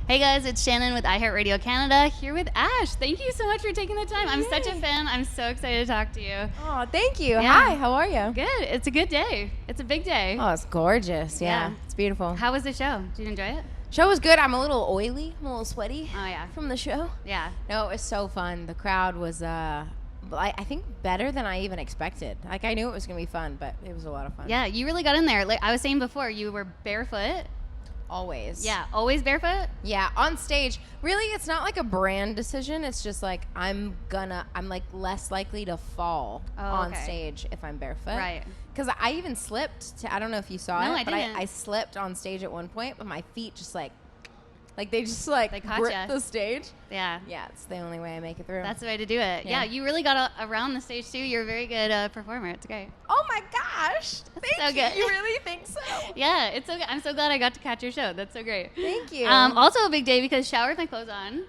Hey guys, it's Shannon with iHeartRadio Canada here with Ashe. Thank you so much for taking the time. I'm such a fan. I'm so excited to talk to you. Oh, thank you. Yeah. Hi, how are you? Good. It's a good day. It's a big day. Oh, it's gorgeous. Yeah. It's beautiful. How was the show? Did you enjoy it? Show was good. I'm a little oily. I'm a little sweaty. Oh, yeah. From the show. Yeah. No, it was so fun. The crowd was, I think, better than I even expected. Like, I knew it was going to be fun, but it was a lot of fun. Yeah, you really got in there. Like I was saying before, you were barefoot. Always. Yeah, always barefoot? Yeah, on stage. Really, it's not like a brand decision. It's just like I'm like less likely to fall on stage if I'm barefoot. Right. Because I even slipped. I don't know if you saw it. No, I but didn't. I slipped on stage at one point, but my feet just they just gripped the stage. Yeah. Yeah, it's the only way I make it through. That's the way to do it. Yeah, you really got around the stage too. You're a very good performer. It's great. Oh my gosh. Thank you. Good. You really think so? Yeah, it's so good. I'm so glad I got to catch your show. That's so great. Thank you. Also a big day because Shower With My Clothes On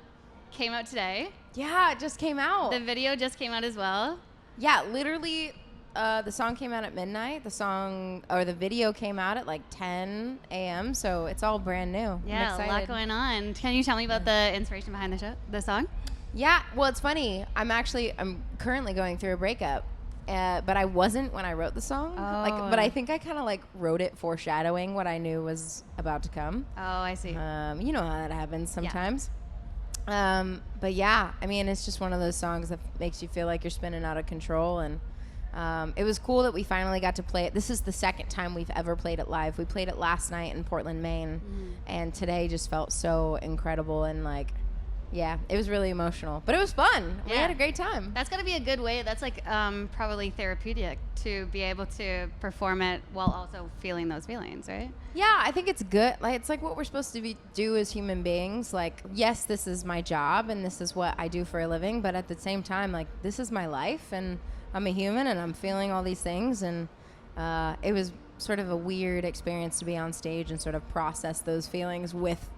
came out today. Yeah, it just came out. The video just came out as well. Yeah, literally. The song came out at midnight. The video came out at like 10 a.m. So it's all brand new. Yeah, a lot going on. Can you tell me about the inspiration behind the song? Yeah, well, it's funny. I'm currently going through a breakup, but I wasn't when I wrote the song. Oh. But I think I kind of wrote it foreshadowing what I knew was about to come. Oh, I see. You know how that happens sometimes. Yeah. But yeah, I mean, it's just one of those songs that makes you feel like you're spinning out of control. And it was cool that we finally got to play it. This is the second time we've ever played it live. We played it last night in Portland, Maine, and today just felt so incredible and it was really emotional. But it was fun. We had a great time. That's got to be a good way. That's probably therapeutic to be able to perform it while also feeling those feelings, right? Yeah, I think it's good. It's like what we're supposed to do as human beings. Yes, this is my job and this is what I do for a living, but at the same time, this is my life and I'm a human and I'm feeling all these things. And it was sort of a weird experience to be on stage and sort of process those feelings with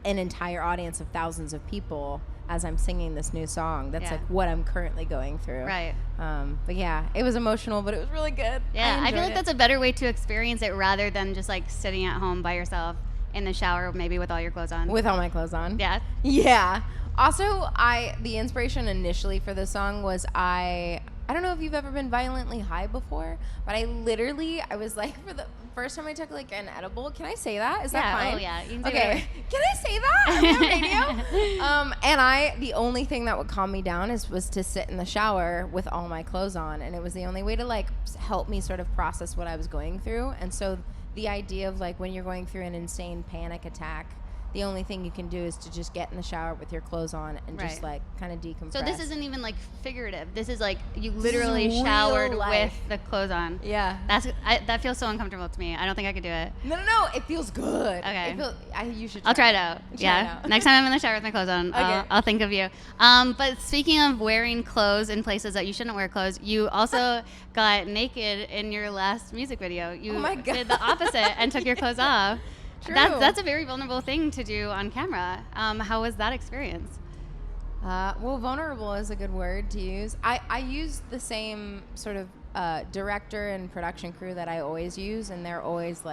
an entire audience of thousands of people as I'm singing this new song. That's what I'm currently going through. Right. But yeah, it was emotional, but it was really good. Yeah, I feel like that's a better way to experience it rather than just sitting at home by yourself in the shower, maybe with all your clothes on. With all my clothes on. Yeah. Yeah. Also, the inspiration initially for this song was I don't know if you've ever been violently high before, but I was for the first time I took an edible. Can I say that? Is that fine? Oh yeah. You can say okay. Can I say that? Are we on radio? And the only thing that would calm me down was to sit in the shower with all my clothes on, and it was the only way to help me sort of process what I was going through. And so the idea of when you're going through an insane panic attack, the only thing you can do is to just get in the shower with your clothes on and just kind of decompress. So this isn't even figurative. This is you literally showered with the clothes on. Yeah. That feels so uncomfortable to me. I don't think I could do it. No. It feels good. Okay. You should. I'll try it out. Next time I'm in the shower with my clothes on, okay. I'll think of you. But speaking of wearing clothes in places that you shouldn't wear clothes, you also got naked in your last music video. You did the opposite and took your clothes off. True. That's a very vulnerable thing to do on camera. How was that experience? Well, vulnerable is a good word to use. I use the same sort of director and production crew that I always use, and they're always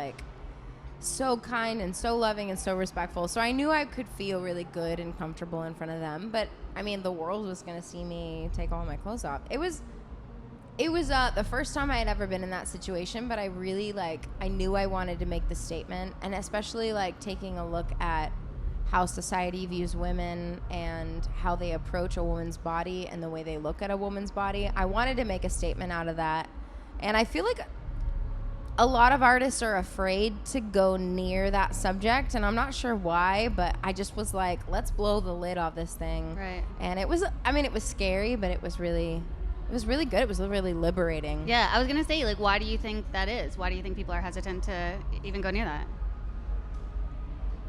so kind and so loving and so respectful. So I knew I could feel really good and comfortable in front of them. But I mean, the world was going to see me take all my clothes off. It was the first time I had ever been in that situation, but I really I knew I wanted to make the statement, and especially taking a look at how society views women and how they approach a woman's body and the way they look at a woman's body. I wanted to make a statement out of that, and I feel like a lot of artists are afraid to go near that subject, and I'm not sure why, but I just was let's blow the lid off this thing. Right. And it was scary, but it was really good. It was really liberating. Yeah, I was going to say, why do you think that is? Why do you think people are hesitant to even go near that?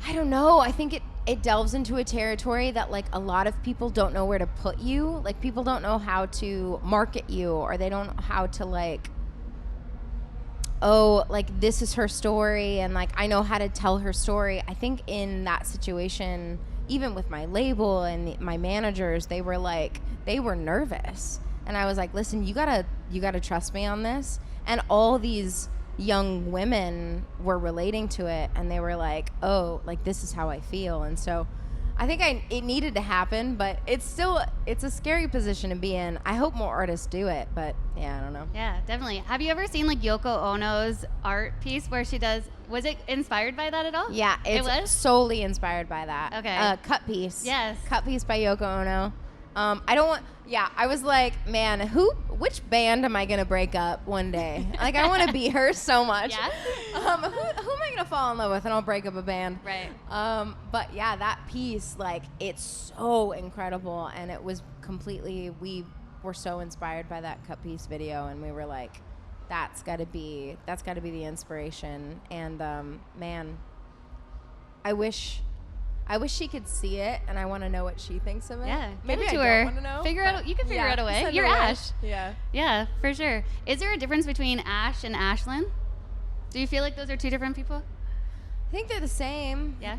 I don't know. I think it delves into a territory that, a lot of people don't know where to put you. People don't know how to market you, or they don't know how to, this is her story, and, I know how to tell her story. I think in that situation, even with my label and my managers, they were nervous. And I was listen, you gotta trust me on this. And all these young women were relating to it, and they were like, oh, like this is how I feel. And so I think it needed to happen, but it's a scary position to be in. I hope more artists do it, but yeah, I don't know. Yeah, definitely. Have you ever seen like Yoko Ono's art piece where she does, was it inspired by that at all? Yeah, it was solely inspired by that. Okay. Cut piece. Yes. Cut piece by Yoko Ono. I was like, man, which band am I going to break up one day? Like, I want to be her so much. Yeah. Who am I going to fall in love with, and I'll break up a band? Right. But yeah, that piece, like, it's so incredible, and it was we were so inspired by that cut piece video, and we were like, that's got to be the inspiration. And man, I wish she could see it, and I want to know what she thinks of it. Yeah, maybe I don't want to know. You can figure out a way. You're Ashe. Yeah. Yeah, for sure. Is there a difference between Ashe and Asheland? Do you feel like those are two different people? I think they're the same. Yeah.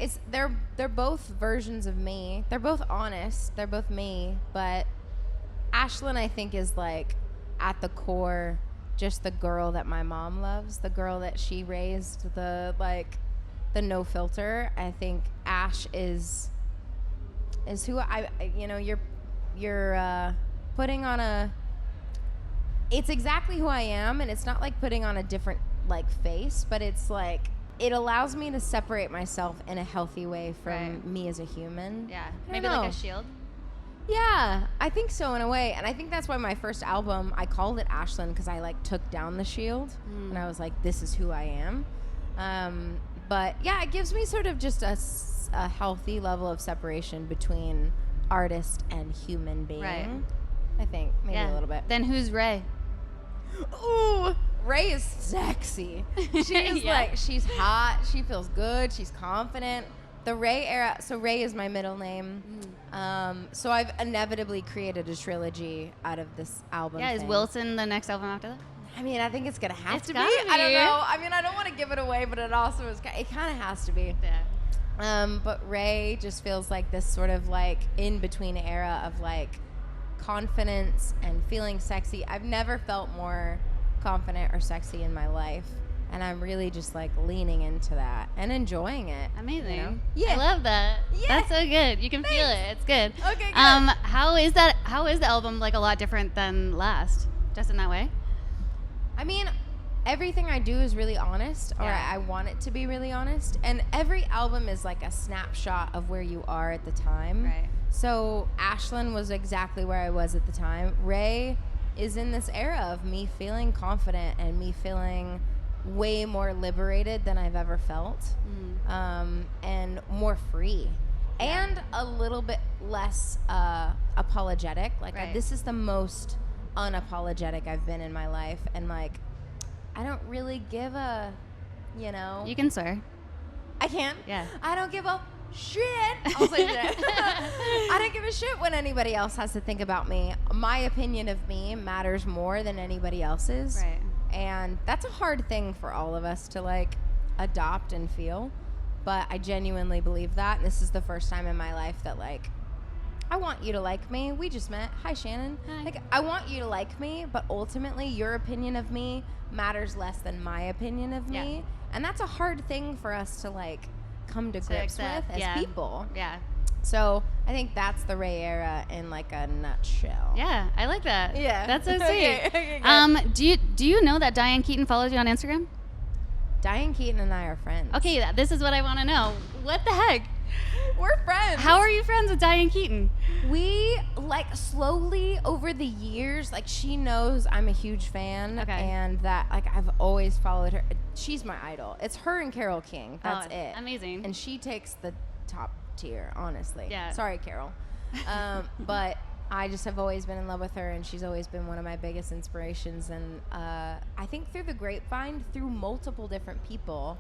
They're both versions of me. They're both honest. They're both me. But Asheland, I think, is like at the core just the girl that my mom loves, the girl that she raised, the no filter. I think Ashe is who you're putting on a, it's exactly who I am, and it's not like putting on a different like face, but it's like it allows me to separate myself in a healthy way from me as a human. Yeah. Maybe like a shield. Yeah, I think so in a way. And I think that's why my first album, I called it Asheland, because I like took down the shield and I was like, this is who I am. But yeah, it gives me sort of just a healthy level of separation between artist and human being. Right. I think maybe a little bit. Then who's Ray? Ooh, Ray is sexy. She's like, she's hot. She feels good. She's confident. The Ray era. So Ray is my middle name. So I've inevitably created a trilogy out of this album. Yeah, is Wilson the next album after that? I mean, I think it's gonna have to be. I don't know. I mean, I don't want to give it away, but it also is. It kind of has to be. Yeah. But Ray just feels like this sort of like in between era of like confidence and feeling sexy. I've never felt more confident or sexy in my life, and I'm really just like leaning into that and enjoying it. Amazing. You know? Yeah. I love that. Yeah. That's so good. You can feel it. It's good. Okay, good. How is the album like a lot different than last? Just in that way? I mean, everything I do is really honest, or I want it to be really honest. And every album is like a snapshot of where you are at the time. Right. So Asheland was exactly where I was at the time. Ray is in this era of me feeling confident and me feeling way more liberated than I've ever felt, and more free, and a little bit less apologetic. Like this is the most unapologetic I've been in my life, and like I don't really give a, you can swear. I can. Yeah. I don't give a shit. I'll say shit. I don't give a shit what anybody else has to think about me. My opinion of me matters more than anybody else's. Right. And that's a hard thing for all of us to like adopt and feel. But I genuinely believe that. And this is the first time in my life that like, I want you to like me. We just met. Hi, Shannon. Hi. Like, I want you to like me, but ultimately your opinion of me matters less than my opinion of me. And that's a hard thing for us to like come to grips with as people. Yeah. So I think that's the Ray era in like a nutshell. Yeah, I like that. Yeah. That's so sweet. Okay, do you know that Diane Keaton follows you on Instagram? Diane Keaton and I are friends. Okay, this is what I want to know. What the heck? We're friends. How are you friends with Diane Keaton? We, like, slowly over the years, like, she knows I'm a huge fan. Okay. And that, like, I've always followed her. She's my idol. It's her and Carole King. That's it. Amazing. And she takes the top tier, honestly. Yeah. Sorry, Carole. But I just have always been in love with her, and she's always been one of my biggest inspirations. And I think through the grapevine, through multiple different people,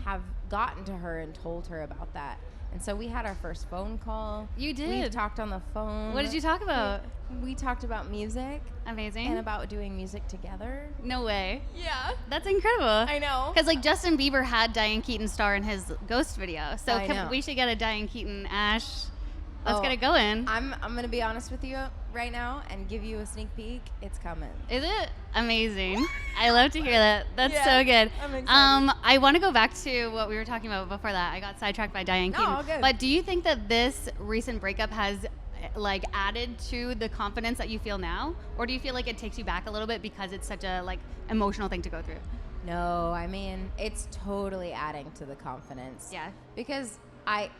have gotten to her and told her about that. And so we had our first phone call. You did? We talked on the phone. What did you talk about? We talked about music. Amazing. And about doing music together. No way. Yeah. That's incredible. I know. Because like Justin Bieber had Diane Keaton star in his Ghost video. So we should get a Diane Keaton Ashe. Let's get it going. I'm going to be honest with you. right now and give you a sneak peek. It's coming. Is it? Amazing. I love to hear that. That's so good. I'm excited. I want to go back to what we were talking about before that. I got sidetracked by Diane Keaton. all good. But do you think that this recent breakup has like added to the confidence that you feel now, or do you feel like it takes you back a little bit because it's such a like emotional thing to go through? No, I mean, it's totally adding to the confidence. Yeah. Because I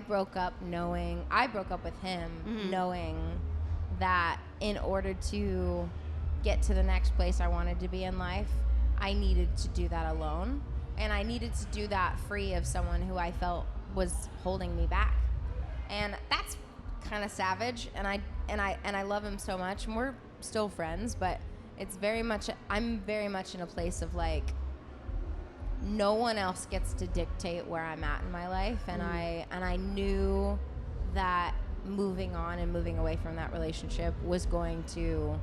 broke up with him knowing that in order to get to the next place I wanted to be in life, I needed to do that alone. And I needed to do that free of someone who I felt was holding me back. And that's kind of savage, and I love him so much, and we're still friends, but I'm very much in a place of like no one else gets to dictate where I'm at in my life, and I knew that moving on and moving away from that relationship was going to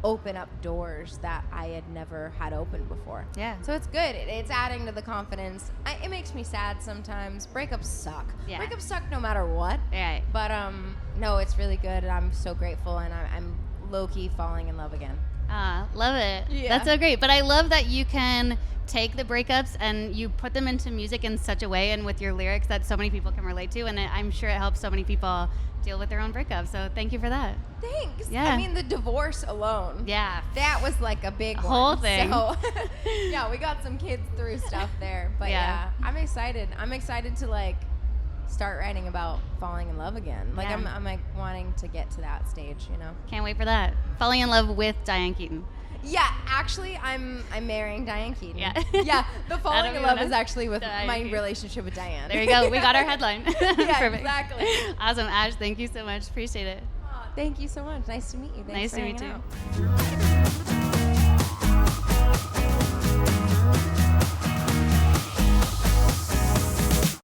open up doors that I had never had opened before. Yeah. So it's good. It's adding to the confidence. It makes me sad sometimes. Breakups suck. Yeah. Breakups suck no matter what. Right. But no, it's really good, and I'm so grateful, and I'm low-key falling in love again. Love it. Yeah. That's so great. But I love that you can take the breakups and you put them into music in such a way and with your lyrics that so many people can relate to, and I'm sure it helps so many people deal with their own breakups. So thank you for that. Thanks. Yeah. I mean, the divorce alone. Yeah. That was like a big whole thing. So, yeah, we got some kids through stuff there. But yeah, I'm excited. I'm excited to like start writing about falling in love again. Like I'm like wanting to get to that stage, you know. Can't wait for that. Falling in love with Diane Keaton. Yeah, actually, I'm marrying Diane Keaton. Yeah. Yeah, the falling in love is actually with my Keaton. Relationship with Diane. There you go. We got our headline. Yeah, Perfect. exactly. Awesome, Ash. Thank you so much. Appreciate it. Thank you so much. Nice to meet you. Thanks Nice for to meet hanging you. out.